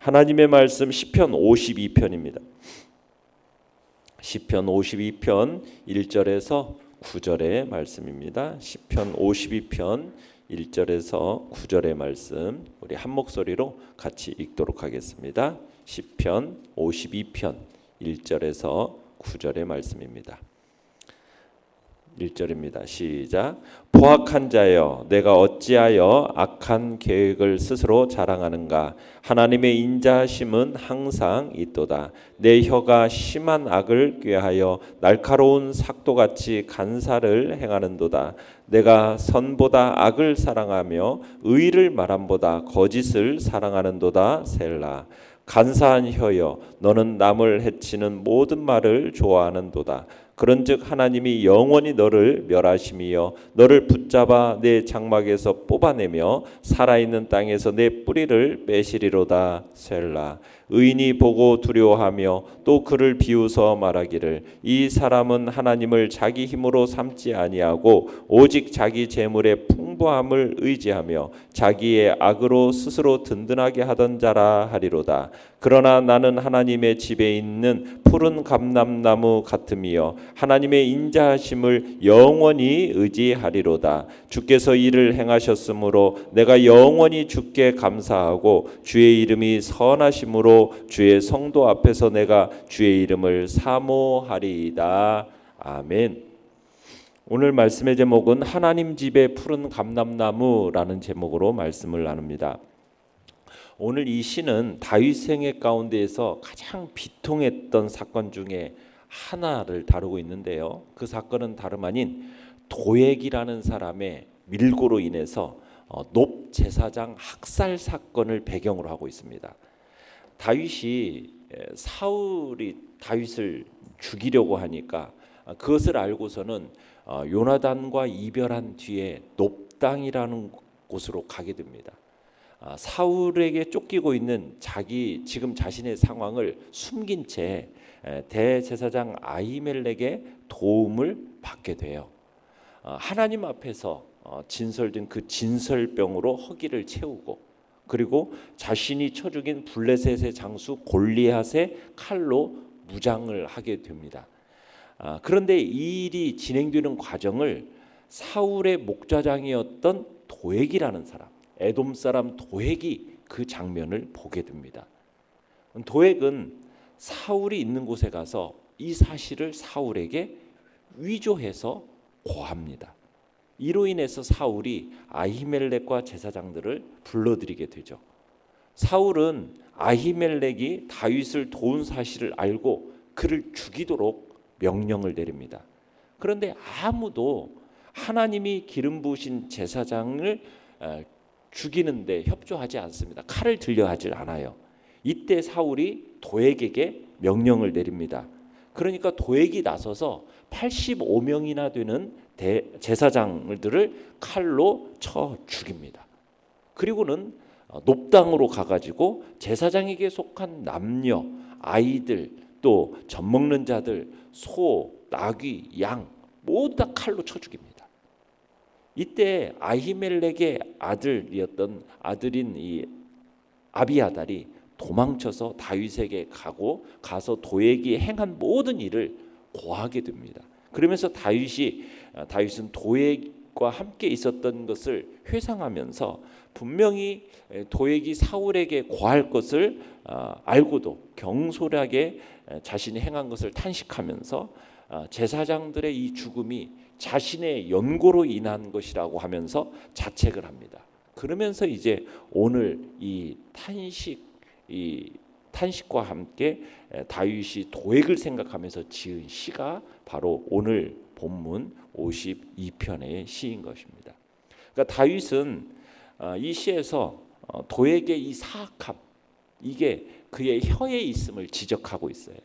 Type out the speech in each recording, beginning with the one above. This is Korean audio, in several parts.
하나님의 말씀 시편 52편입니다. 시편 52편 1절에서 9절의 말씀입니다. 시편 52편 1절에서 9절의 말씀 우리 한 목소리로 같이 읽도록 하겠습니다. 시편 52편 1절에서 9절의 말씀입니다. 1절입니다. 시작. 포악한 자여 내가 어찌하여 악한 계획을 스스로 자랑하는가. 하나님의 인자하심은 항상 있도다. 내 혀가 심한 악을 꾀하여 날카로운 삭도같이 간사를 행하는도다. 내가 선보다 악을 사랑하며 의를 말함보다 거짓을 사랑하는도다. 셀라. 간사한 혀여 너는 남을 해치는 모든 말을 좋아하는도다. 그런즉 하나님이 영원히 너를 멸하심이여 너를 붙잡아 내 장막에서 뽑아내며 살아있는 땅에서 내 뿌리를 빼시리로다. 셀라. 의인이 보고 두려워하며 또 그를 비웃어 말하기를 이 사람은 하나님을 자기 힘으로 삼지 아니하고 오직 자기 재물의 풍부함을 의지하며 자기의 악으로 스스로 든든하게 하던 자라 하리로다. 그러나 나는 하나님의 집에 있는 푸른 감람나무 같음이여 하나님의 인자하심을 영원히 의지하리로다. 주께서 이를 행하셨으므로 내가 영원히 주께 감사하고 주의 이름이 선하심으로 주의 성도 앞에서 내가 주의 이름을 사모하리이다. 아멘. 오늘 말씀의 제목은 하나님 집의 푸른 감람나무라는 제목으로 말씀을 나눕니다. 오늘 이 시는 다윗 생애 가운데에서 가장 비통했던 사건 중에 하나를 다루고 있는데요. 그 사건은 다름 아닌 도액이라는 사람의 밀고로 인해서 높 제사장 학살 사건을 배경으로 하고 있습니다. 다윗이 사울이 다윗을 죽이려고 하니까 그것을 알고서는 요나단과 이별한 뒤에 높당이라는 곳으로 가게 됩니다. 사울에게 쫓기고 있는 지금 자신의 상황을 숨긴 채 대제사장 아히멜렉의 도움을 받게 돼요. 하나님 앞에서 진설된 그 진설병으로 허기를 채우고 그리고 자신이 쳐 죽인 블레셋의 장수 골리앗의 칼로 무장을 하게 됩니다. 그런데 이 일이 진행되는 과정을 사울의 목자장이었던 도액이라는 사람, 에돔 사람 도액이 그 장면을 보게 됩니다. 도액은 사울이 있는 곳에 가서 이 사실을 사울에게 위조해서 고합니다. 이로 인해서 사울이 아히멜렉과 제사장들을 불러들이게 되죠. 사울은 아히멜렉이 다윗을 도운 사실을 알고 그를 죽이도록 명령을 내립니다. 그런데 아무도 하나님이 기름 부으신 제사장을 죽이는데 협조하지 않습니다. 칼을 들려 하질 않아요. 이때 사울이 도액에게 명령을 내립니다. 그러니까 도액이 나서서 85명이나 되는 제사장들을 칼로 쳐 죽입니다. 그리고는 높당으로 가가지고 제사장에게 속한 남녀, 아이들, 또 젖먹는 자들, 소, 나귀, 양 모두 다 칼로 쳐 죽입니다. 이때 아히멜렉의 아들인 이 아비아달이 도망쳐서 다윗에게 가서 도액이 행한 모든 일을 고하게 됩니다. 그러면서 다윗은 도액과 함께 있었던 것을 회상하면서 분명히 도액이 사울에게 고할 것을 알고도 경솔하게 자신이 행한 것을 탄식하면서 제사장들의 이 죽음이 자신의 연고로 인한 것이라고 하면서 자책을 합니다. 그러면서 이제 오늘 이 탄식과 함께 다윗이 도액을 생각하면서 지은 시가 바로 오늘 본문 52편의 시인 것입니다. 그러니까 다윗은 이 시에서 도액의 이 사악함, 이게 그의 혀에 있음을 지적하고 있어요.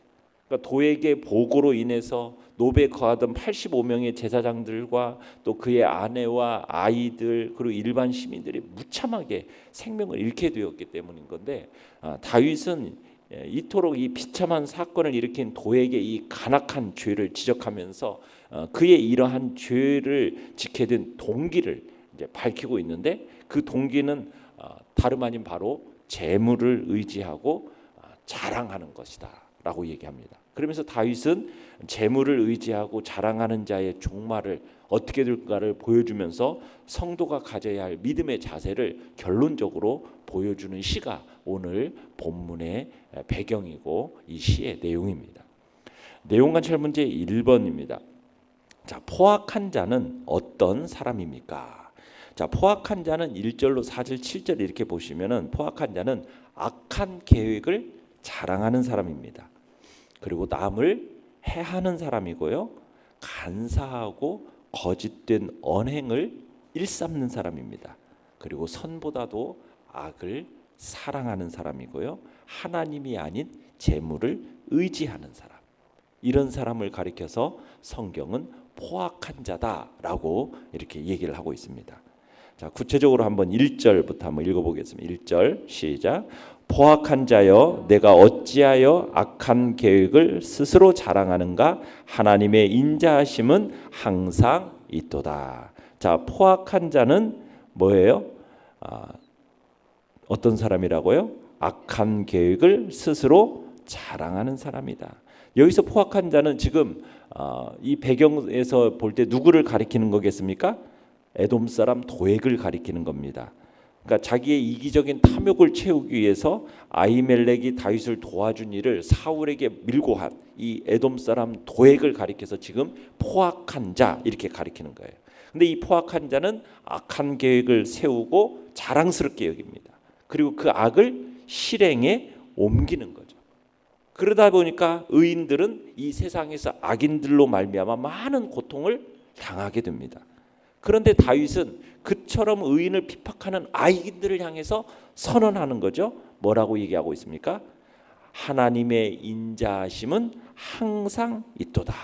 그러니까 도액의 보고로 인해서 노베 거하던 85명의 제사장들과 또 그의 아내와 아이들 그리고 일반 시민들이 무참하게 생명을 잃게 되었기 때문인 건데, 다윗은 이토록 이 비참한 사건을 일으킨 도액의 이 간악한 죄를 지적하면서 그의 이러한 죄를 짓게 된 동기를 이제 밝히고 있는데, 그 동기는 다름 아닌 바로 재물을 의지하고 자랑하는 것이다 라고 얘기합니다. 그러면서 다윗은 재물을 의지하고 자랑하는 자의 종말을 어떻게 될까를 보여주면서 성도가 가져야 할 믿음의 자세를 결론적으로 보여주는 시가 오늘 본문의 배경이고 이 시의 내용입니다. 내용 관찰 문제 1번입니다. 자, 포악한 자는 어떤 사람입니까? 자, 포악한 자는 1절로 4절 7절 이렇게 보시면은 포악한 자는 악한 계획을 자랑하는 사람입니다. 그리고 남을 해하는 사람이고요. 간사하고 거짓된 언행을 일삼는 사람입니다. 그리고 선보다도 악을 사랑하는 사람이고요. 하나님이 아닌 재물을 의지하는 사람. 이런 사람을 가리켜서 성경은 포악한 자다라고 이렇게 얘기를 하고 있습니다. 자, 구체적으로 한번 1절부터 한번 읽어보겠습니다. 1절 시작. 포악한 자여 내가 어찌하여 악한 계획을 스스로 자랑하는가? 하나님의 인자하심은 항상 있도다. 자, 포악한 자는 뭐예요? 어떤 사람이라고요? 악한 계획을 스스로 자랑하는 사람이다. 여기서 포악한 자는 지금 이 배경에서 볼 때 누구를 가리키는 거겠습니까? 에돔 사람 도액을 가리키는 겁니다. 그러니까 자기의 이기적인 탐욕을 채우기 위해서 아히멜렉이 다윗을 도와준 일을 사울에게 밀고 한 이 에돔 사람 도액을 가리켜서 지금 포악한 자 이렇게 가리키는 거예요. 근데 이 포악한 자는 악한 계획을 세우고 자랑스럽게 여깁니다. 그리고 그 악을 실행에 옮기는 거죠. 그러다 보니까 의인들은 이 세상에서 악인들로 말미암아 많은 고통을 당하게 됩니다. 그런데 다윗은 그처럼 의인을 핍박하는 악인들을 향해서 선언하는 거죠. 뭐라고 얘기하고 있습니까? 하나님의 인자하심은 항상 있도다.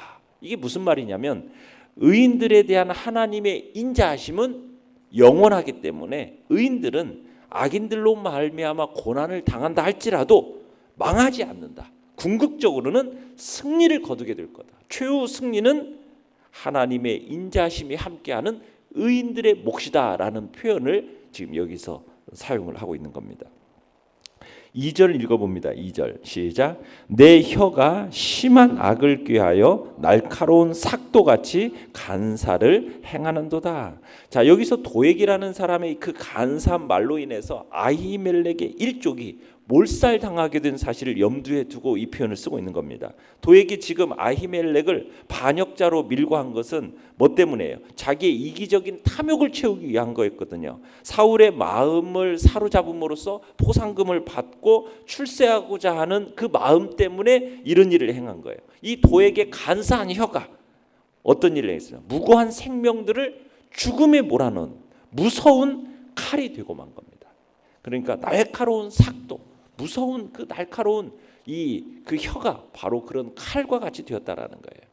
이게 무슨 말이냐면 의인들에 대한 하나님의 인자하심은 영원하기 때문에 의인들은 악인들로 말미암아 고난을 당한다 할지라도 망하지 않는다. 궁극적으로는 승리를 거두게 될 거다. 최후 승리는 하나님의 인자심이 함께하는 의인들의 몫이다라는 표현을 지금 여기서 사용을 하고 있는 겁니다. 2절 읽어봅니다. 2절 시작. 내 혀가 심한 악을 꾀하여 날카로운 삭도같이 간사를 행하는도다. 자, 여기서 도액이라는 사람의 그 간사한 말로 인해서 아히멜렉의 일족이 몰살당하게 된 사실을 염두에 두고 이 표현을 쓰고 있는 겁니다. 도액이 지금 아히멜렉을 반역자로 밀고 한 것은 뭐 때문이에요? 자기의 이기적인 탐욕을 채우기 위한 거였거든요. 사울의 마음을 사로잡음으로써 포상금을 받고 출세하고자 하는 그 마음 때문에 이런 일을 행한 거예요. 이 도액의 간사한 혀가 어떤 일을 했어요? 무고한 생명들을 죽음에 몰아넣은 무서운 칼이 되고 만 겁니다. 그러니까 날카로운 삭도, 무서운 그 날카로운 그 혀가 바로 그런 칼과 같이 되었다라는 거예요.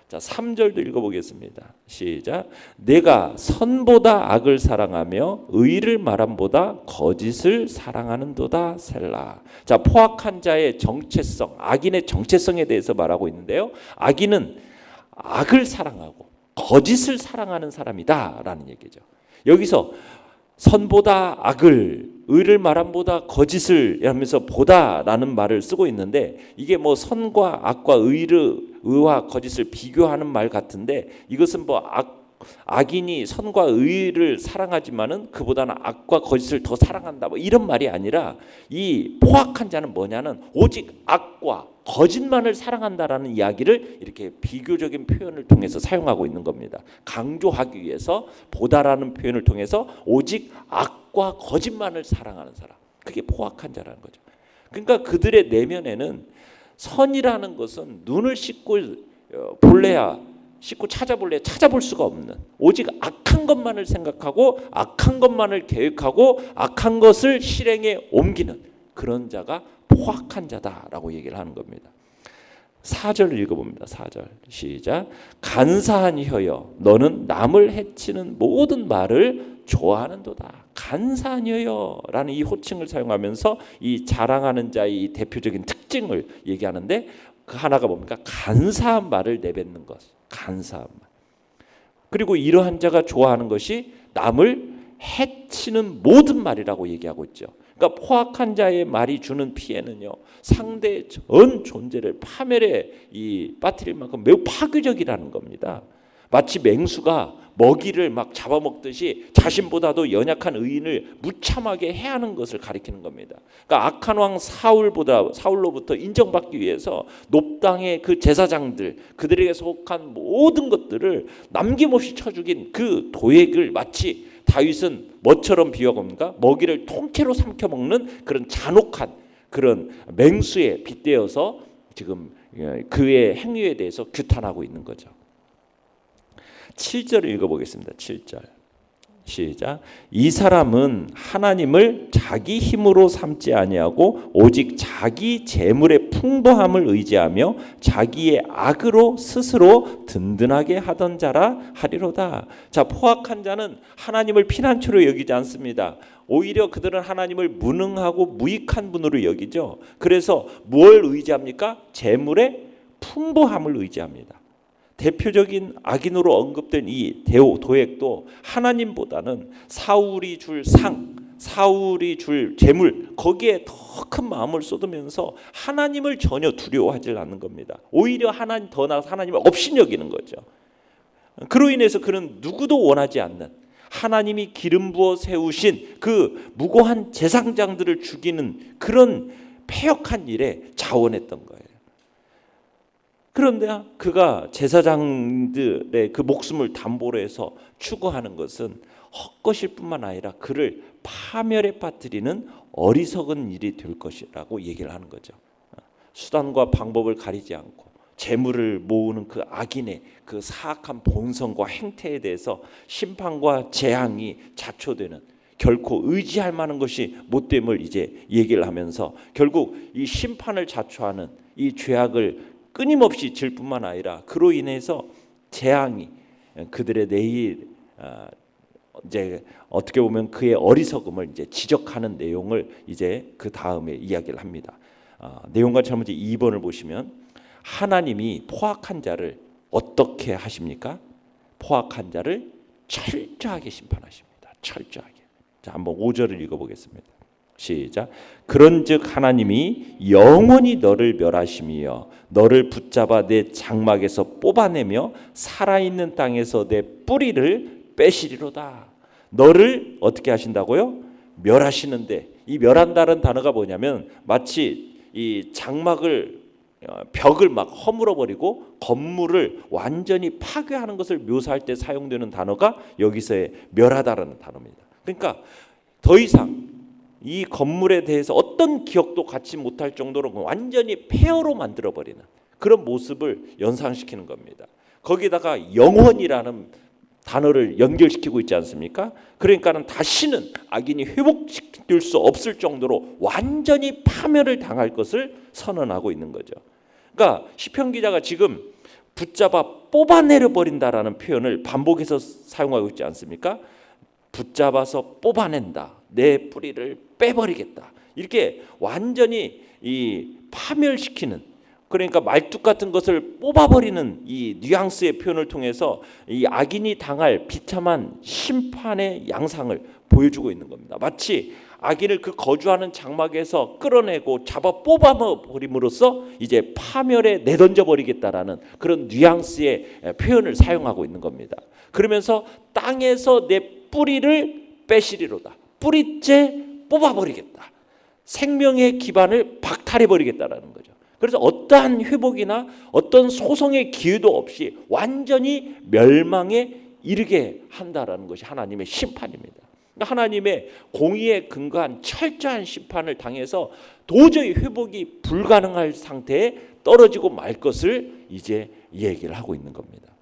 자, 3절도 읽어보겠습니다. 시작. 내가 선보다 악을 사랑하며 의를 말함보다 거짓을 사랑하는도다 셀라. 자, 포악한 자의 정체성, 악인의 정체성에 대해서 말하고 있는데요. 악인은 악을 사랑하고 거짓을 사랑하는 사람이다라는 얘기죠. 여기서 선보다 악을, 의를 말함보다 거짓을 하면서 보다라는 말을 쓰고 있는데 이게 뭐 선과 악과 의와 거짓을 비교하는 말 같은데 이것은 뭐 악인이 선과 의를 사랑하지만은 그보다는 악과 거짓을 더 사랑한다 뭐 이런 말이 아니라 이 포악한 자는 뭐냐는 오직 악과 거짓만을 사랑한다라는 이야기를 이렇게 비교적인 표현을 통해서 사용하고 있는 겁니다. 강조하기 위해서 보다라는 표현을 통해서 오직 악과 거짓만을 사랑하는 사람, 그게 포악한 자라는 거죠. 그러니까 그들의 내면에는 선이라는 것은 눈을 씻고 찾아볼래야 찾아볼 수가 없는, 오직 악한 것만을 생각하고 악한 것만을 계획하고 악한 것을 실행에 옮기는 그런 자가 포악한 자다라고 얘기를 하는 겁니다. 4절을 읽어봅니다. 4절 시작. 간사한 혀여 너는 남을 해치는 모든 말을 좋아하는도다. 간사한 혀여라는 이 호칭을 사용하면서 이 자랑하는 자의 이 대표적인 특징을 얘기하는데 그 하나가 뭡니까? 간사한 말을 내뱉는 것. 간사한 말. 그리고 이러한 자가 좋아하는 것이 남을 해치는 모든 말이라고 얘기하고 있죠. 그러니까 포악한 자의 말이 주는 피해는요, 상대의 전 존재를 파멸에 빠뜨릴 만큼 매우 파괴적이라는 겁니다. 마치 맹수가 먹이를 막 잡아먹듯이 자신보다도 연약한 의인을 무참하게 해하는 것을 가리키는 겁니다. 그러니까 악한 왕 사울로부터 인정받기 위해서 높당의 그 제사장들, 그들에게 속한 모든 것들을 남김없이 쳐 죽인 그 도액을 마치 다윗은 뭐처럼 비유합니까? 먹이를 통째로 삼켜 먹는 그런 잔혹한 그런 맹수에 빗대어서 지금 그의 행위에 대해서 규탄하고 있는 거죠. 7절을 읽어보겠습니다. 7절 시작. 이 사람은 하나님을 자기 힘으로 삼지 아니하고 오직 자기 재물의 풍부함을 의지하며 자기의 악으로 스스로 든든하게 하던 자라 하리로다. 자, 포악한 자는 하나님을 피난처로 여기지 않습니다. 오히려 그들은 하나님을 무능하고 무익한 분으로 여기죠. 그래서 뭘 의지합니까? 재물의 풍부함을 의지합니다. 대표적인 악인으로 언급된 이 도액도 하나님보다는 사울이 줄 상, 사울이 줄 재물, 거기에 더 큰 마음을 쏟으면서 하나님을 전혀 두려워하지 않는 겁니다. 오히려 더 나아가 하나님을 업신여기는 거죠. 그로 인해서 그는 누구도 원하지 않는, 하나님이 기름 부어 세우신 그 무고한 제사장들을 죽이는 그런 패역한 일에 자원했던 거예요. 그런데 그가 제사장들의 그 목숨을 담보로 해서 추구하는 것은 헛것일 뿐만 아니라 그를 파멸에 빠뜨리는 어리석은 일이 될 것이라고 얘기를 하는 거죠. 수단과 방법을 가리지 않고 재물을 모으는 그 악인의 그 사악한 본성과 행태에 대해서 심판과 재앙이 자초되는, 결코 의지할 만한 것이 못됨을 이제 얘기를 하면서 결국 이 심판을 자초하는 이 죄악을 끊임없이 질 뿐만 아니라 그로 인해서 재앙이 그들의 내일 이제 어떻게 보면 그의 어리석음을 이제 지적하는 내용을 이제 그 다음에 이야기를 합니다. 내용과 첫 번째 2번을 보시면 하나님이 포악한 자를 어떻게 하십니까? 포악한 자를 철저하게 심판하십니다. 철저하게. 자, 한번 5절을 읽어보겠습니다. 시작. 그런즉 하나님이 영원히 너를 멸하심이여 너를 붙잡아 내 장막에서 뽑아내며 살아있는 땅에서 내 뿌리를 빼시리로다. 너를 어떻게 하신다고요? 멸하시는데, 이 멸한다는 단어가 뭐냐면 마치 이 장막을 벽을 막 허물어 버리고 건물을 완전히 파괴하는 것을 묘사할 때 사용되는 단어가 여기서의 멸하다라는 단어입니다. 그러니까 더 이상 이 건물에 대해서 어떤 기억도 갖지 못할 정도로 완전히 폐허로 만들어버리는 그런 모습을 연상시키는 겁니다. 거기다가 영원이라는 단어를 연결시키고 있지 않습니까? 그러니까는 다시는 악인이 회복시킬 수 없을 정도로 완전히 파멸을 당할 것을 선언하고 있는 거죠. 그러니까 시편 기자가 지금 붙잡아 뽑아내려 버린다라는 표현을 반복해서 사용하고 있지 않습니까? 붙잡아서 뽑아낸다. 내 뿌리를 빼버리겠다. 이렇게 완전히 이 파멸시키는, 그러니까 말뚝 같은 것을 뽑아버리는 이 뉘앙스의 표현을 통해서 이 악인이 당할 비참한 심판의 양상을 보여주고 있는 겁니다. 마치 악인을 그 거주하는 장막에서 끌어내고 잡아 뽑아버림으로써 이제 파멸에 내던져 버리겠다라는 그런 뉘앙스의 표현을 사용하고 있는 겁니다. 그러면서 땅에서 내 뿌리를 빼시리로다. 뿌리째 뽑아버리겠다. 생명의 기반을 박탈해버리겠다라는 거죠. 그래서 어떠한 회복이나 어떤 소송의 기회도 없이 완전히 멸망에 이르게 한다라는 것이 하나님의 심판입니다. 하나님의 공의에 근거한 철저한 심판을 당해서 도저히 회복이 불가능할 상태에 떨어지고 말 것을 이제 얘기를 하고 있는 겁니다.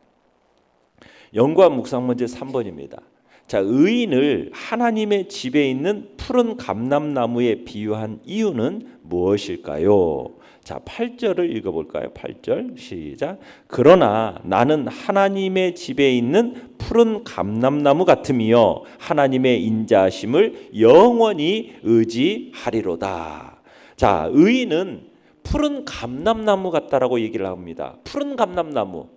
연구한 묵상 문제 3번입니다. 자, 의인을 하나님의 집에 있는 푸른 감람나무에 비유한 이유는 무엇일까요? 자, 8절을 읽어볼까요? 8절 시작. 그러나 나는 하나님의 집에 있는 푸른 감람나무 같으며 하나님의 인자하심을 영원히 의지하리로다. 자, 의인은 푸른 감람나무 같다라고 얘기를 합니다. 푸른 감람나무.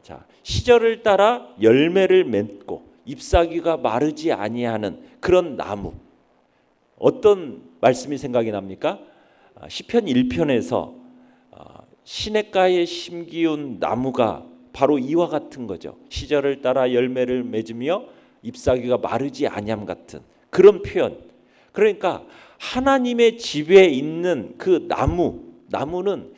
자, 시절을 따라 열매를 맺고 잎사귀가 마르지 아니하는 그런 나무. 어떤 말씀이 생각이 납니까? 시편 1편에서 시냇가에 심기운 나무가 바로 이와 같은 거죠. 시절을 따라 열매를 맺으며 잎사귀가 마르지 아니함 같은 그런 표현. 그러니까 하나님의 집에 있는 그 나무는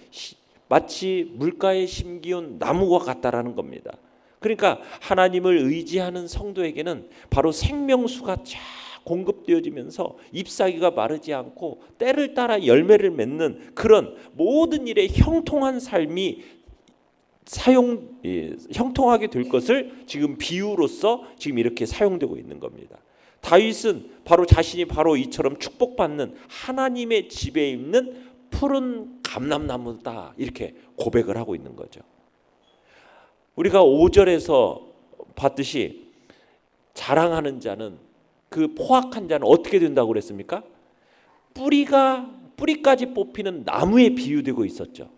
마치 물가에 심기운 나무와 같다라는 겁니다. 그러니까 하나님을 의지하는 성도에게는 바로 생명수가 쫙 공급되어지면서 잎사귀가 마르지 않고 때를 따라 열매를 맺는 그런 모든 일에 형통한 삶이 형통하게 될 것을 지금 비유로서 지금 이렇게 사용되고 있는 겁니다. 다윗은 바로 자신이 바로 이처럼 축복받는 하나님의 집에 있는 푸른 감람나무다 이렇게 고백을 하고 있는 거죠. 우리가 5절에서 봤듯이 자랑하는 자는 그 포악한 자는 어떻게 된다고 그랬습니까? 뿌리까지 뽑히는 나무에 비유되고 있었죠.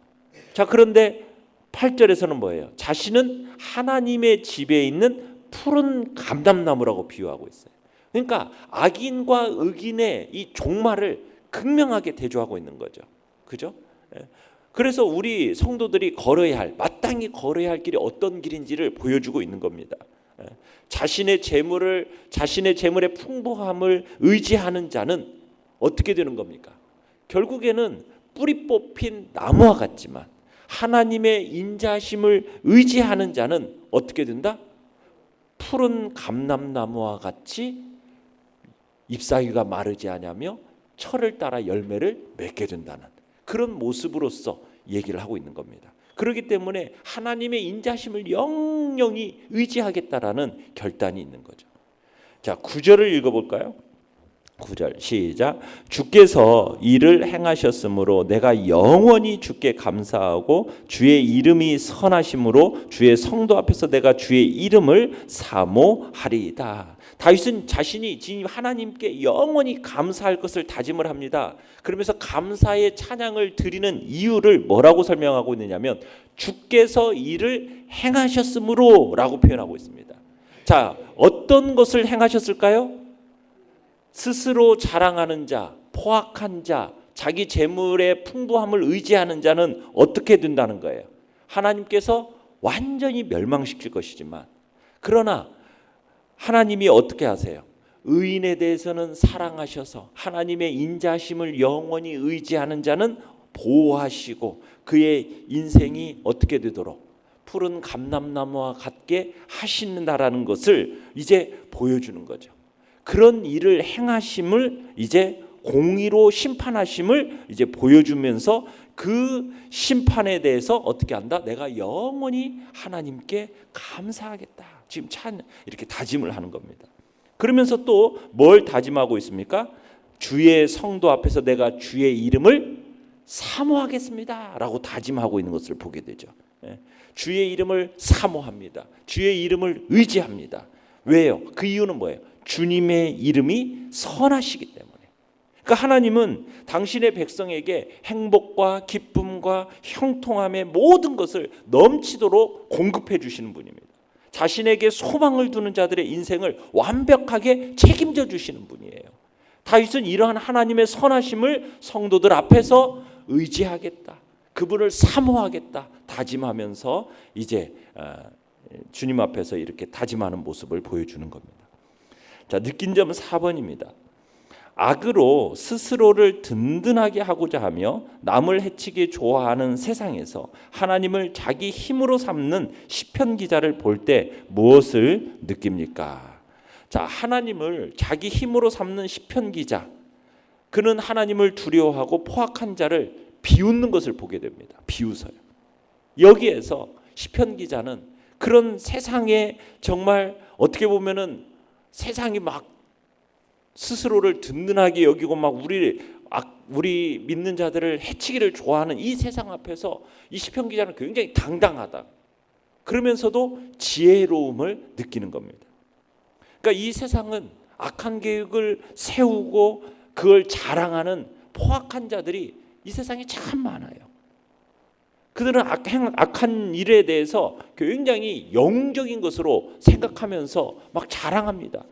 자, 그런데 8절에서는 뭐예요? 자신은 하나님의 집에 있는 푸른 감람나무라고 비유하고 있어요. 그러니까 악인과 의인의 이 종말을 극명하게 대조하고 있는 거죠. 그죠? 그래서 우리 성도들이 마땅히 걸어야 할 길이 어떤 길인지를 보여주고 있는 겁니다. 자신의 재물의 풍부함을 의지하는 자는 어떻게 되는 겁니까? 결국에는 뿌리 뽑힌 나무와 같지만 하나님의 인자심을 의지하는 자는 어떻게 된다? 푸른 감람나무와 같이 잎사귀가 마르지 않으며 철을 따라 열매를 맺게 된다는 그런 모습으로서 얘기를 하고 있는 겁니다. 그렇기 때문에 하나님의 인자심을 영영히 의지하겠다라는 결단이 있는 거죠. 자, 9절을 읽어볼까요? 9절 시작. 주께서 이를 행하셨으므로 내가 영원히 주께 감사하고 주의 이름이 선하심으로 주의 성도 앞에서 내가 주의 이름을 사모하리이다. 다윗은 자신이 지금 하나님께 영원히 감사할 것을 다짐을 합니다. 그러면서 감사의 찬양을 드리는 이유를 뭐라고 설명하고 있느냐면 주께서 이를 행하셨으므로 라고 표현하고 있습니다. 자, 어떤 것을 행하셨을까요? 스스로 자랑하는 자, 포악한 자, 자기 재물의 풍부함을 의지하는 자는 어떻게 된다는 거예요? 하나님께서 완전히 멸망시킬 것이지만 그러나 하나님이 어떻게 하세요? 의인에 대해서는 사랑하셔서 하나님의 인자심을 영원히 의지하는 자는 보호하시고 그의 인생이 어떻게 되도록 푸른 감람나무와 같게 하신다라는 것을 이제 보여주는 거죠. 그런 일을 행하심을 이제 공의로 심판하심을 이제 보여주면서 그 심판에 대해서 어떻게 한다? 내가 영원히 하나님께 감사하겠다. 지금 이렇게 다짐을 하는 겁니다. 그러면서 또 뭘 다짐하고 있습니까? 주의 성도 앞에서 내가 주의 이름을 사모하겠습니다 라고 다짐하고 있는 것을 보게 되죠. 주의 이름을 사모합니다. 주의 이름을 의지합니다. 왜요? 그 이유는 뭐예요? 주님의 이름이 선하시기 때문에. 그러니까 하나님은 당신의 백성에게 행복과 기쁨과 형통함의 모든 것을 넘치도록 공급해 주시는 분입니다. 자신에게 소망을 두는 자들의 인생을 완벽하게 책임져 주시는 분이에요. 다윗은 이러한 하나님의 선하심을 성도들 앞에서 의지하겠다, 그분을 사모하겠다 다짐하면서 이제 주님 앞에서 이렇게 다짐하는 모습을 보여주는 겁니다. 자, 느낀 점은 4번입니다. 악으로 스스로를 든든하게 하고자 하며 남을 해치기 좋아하는 세상에서 하나님을 자기 힘으로 삼는 시편 기자를 볼 때 무엇을 느낍니까? 자, 하나님을 자기 힘으로 삼는 시편 기자, 그는 하나님을 두려워하고 포악한 자를 비웃는 것을 보게 됩니다. 비웃어요. 여기에서 시편 기자는 그런 세상에 정말 어떻게 보면은 세상이 막 스스로를 든든하게 여기고 막 우리 믿는 자들을 해치기를 좋아하는 이 세상 앞에서 이 시편 기자는 굉장히 당당하다. 그러면서도 지혜로움을 느끼는 겁니다. 그러니까 이 세상은 악한 계획을 세우고 그걸 자랑하는 포악한 자들이 이 세상에 참 많아요. 그들은 악한 일에 대해서 굉장히 영적인 것으로 생각하면서 막 자랑합니다.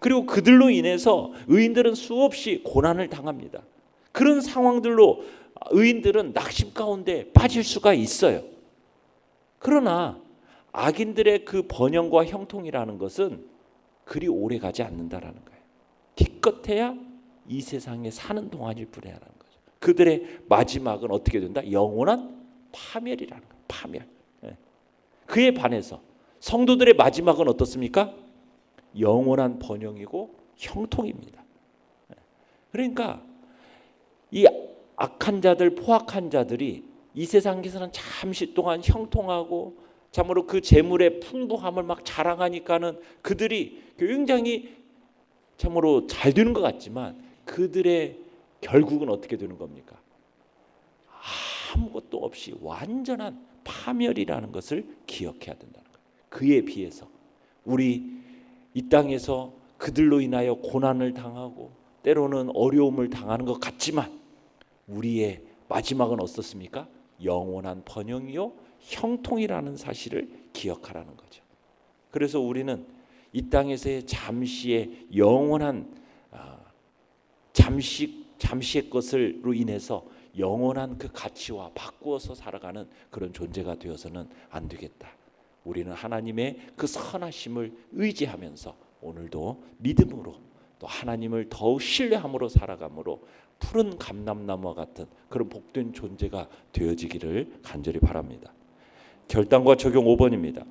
그리고 그들로 인해서 의인들은 수없이 고난을 당합니다. 그런 상황들로 의인들은 낙심 가운데 빠질 수가 있어요. 그러나 악인들의 그 번영과 형통이라는 것은 그리 오래 가지 않는다라는 거예요. 기껏해야 이 세상에 사는 동안일 뿐이라는 거죠. 그들의 마지막은 어떻게 된다? 영원한 파멸이라는 거예요. 파멸. 그에 반해서 성도들의 마지막은 어떻습니까? 영원한 번영이고 형통입니다. 그러니까 이 악한 자들, 포악한 자들이 이 세상에서는 잠시 동안 형통하고 참으로 그 재물의 풍부함을 막 자랑하니까는 그들이 굉장히 참으로 잘 되는 것 같지만 그들의 결국은 어떻게 되는 겁니까? 아무것도 없이 완전한 파멸이라는 것을 기억해야 된다는 거예요. 그에 비해서 우리 이 땅에서 그들로 인하여 고난을 당하고 때로는 어려움을 당하는 것 같지만 우리의 마지막은 어떻습니까? 영원한 번영이요 형통이라는 사실을 기억하라는 거죠. 그래서 우리는 이 땅에서의 잠시의 영원한 잠시의 것으로 인해서 영원한 그 가치와 바꾸어서 살아가는 그런 존재가 되어서는 안 되겠다. 우리는 하나님의 그 선하심을 의지하면서 오늘도 믿음으로 또 하나님을 더욱 신뢰함으로 살아감으로 푸른 감람나무와 같은 그런 복된 존재가 되어지기를 간절히 바랍니다. 결단과 적용 5번입니다.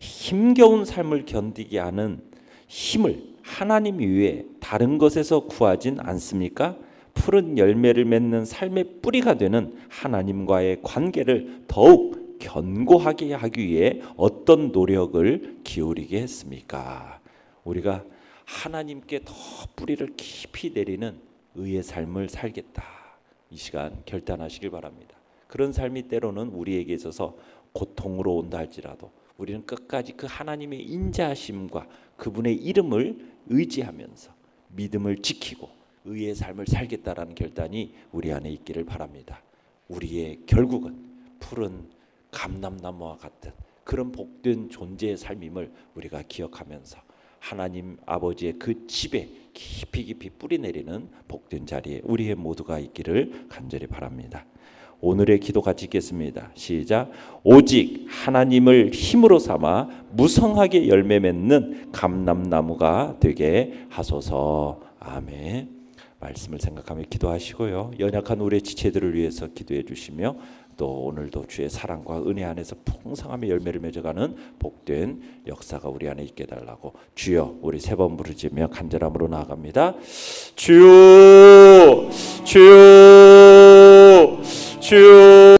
힘겨운 삶을 견디게 하는 힘을 하나님 이외에 다른 것에서 구하진 않습니까? 푸른 열매를 맺는 삶의 뿌리가 되는 하나님과의 관계를 더욱 견고하게 하기 위해 어떤 노력을 기울이게 했습니까? 우리가 하나님께 더 뿌리를 깊이 내리는 의의 삶을 살겠다. 이 시간 결단하시길 바랍니다. 그런 삶이 때로는 우리에게 있어서 고통으로 온다 할지라도 우리는 끝까지 그 하나님의 인자하심과 그분의 이름을 의지하면서 믿음을 지키고 의의 삶을 살겠다라는 결단이 우리 안에 있기를 바랍니다. 우리의 결국은 푸른 감람나무와 같은 그런 복된 존재의 삶임을 우리가 기억하면서 하나님 아버지의 그 집에 깊이 깊이 뿌리 내리는 복된 자리에 우리의 모두가 있기를 간절히 바랍니다. 오늘의 기도 같이 읽겠습니다. 시작. 오직 하나님을 힘으로 삼아 무성하게 열매 맺는 감람나무가 되게 하소서. 아멘. 말씀을 생각하며 기도하시고요. 연약한 우리의 지체들을 위해서 기도해 주시며 또 오늘도 주의 사랑과 은혜 안에서 풍성함의 열매를 맺어가는 복된 역사가 우리 안에 있게 달라고 주여 우리 세 번 부르짖으며 간절함으로 나아갑니다. 주여 주여 주여